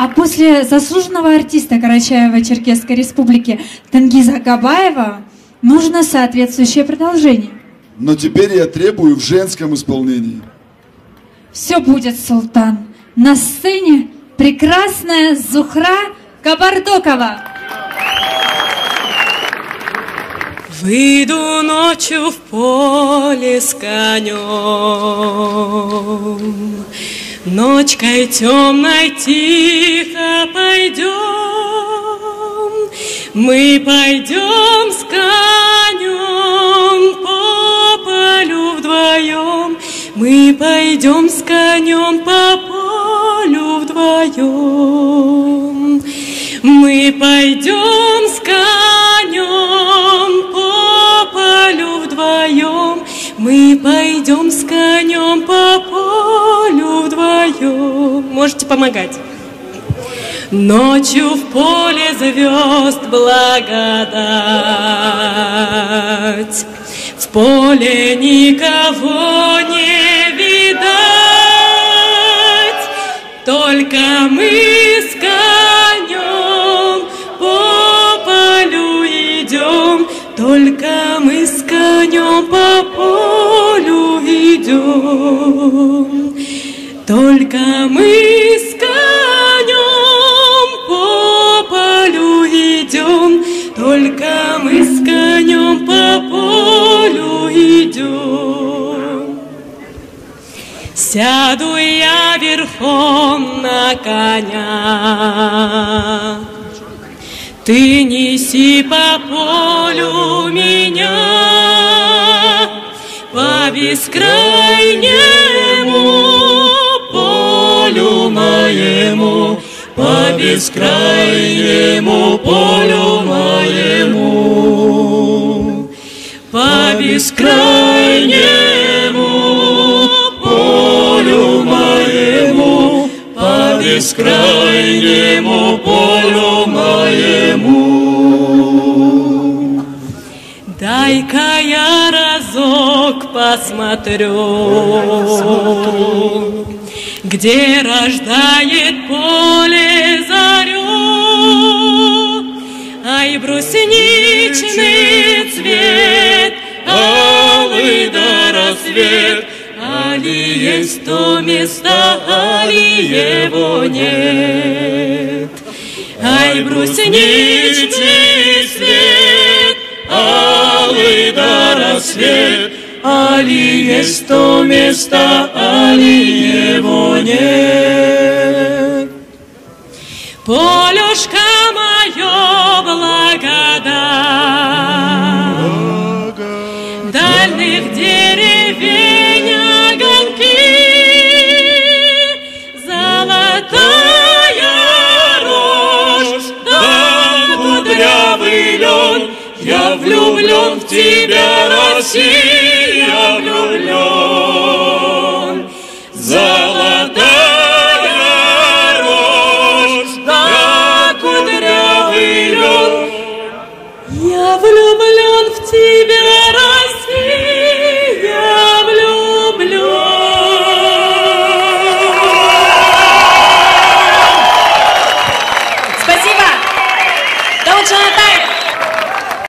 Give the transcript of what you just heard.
А после заслуженного артиста Карачаево-Черкесской Республики Тенгиза Габаева нужно соответствующее продолжение. Но теперь я требую в женском исполнении. Все будет, Султан. На сцене прекрасная Зухра Кабардокова. Выйду ночью в поле с конем, ночкой темной тихо пойдем, мы пойдем с конем по полю вдвоем, мы пойдем с конем по полю вдвоем, мы пойдем с конем по полю вдвоем, мы пойдем с конем по полю вдвоем. Можете помогать. Ночью в поле звезд благодать, в поле никого не видать, только мы с конем по полю идем, только мы с конем по полю идем, только мы с конем по полю идем, только мы с конем по полю идем. Сяду я верхом на коня, ты неси по полю меня, по бескрайнему полю моему, по бескрайнему полю моему, по бескрайнему полю моему, по бескрайнему полю моему. Дай-ка я разок посмотрю, где рождает поле зарю, ай, брусничный цвет, алый да рассвет, али есть то место, али его нет. Ай, брусничный цвет, алый да рассвет, али есть то место, али его нет. Полюшка мое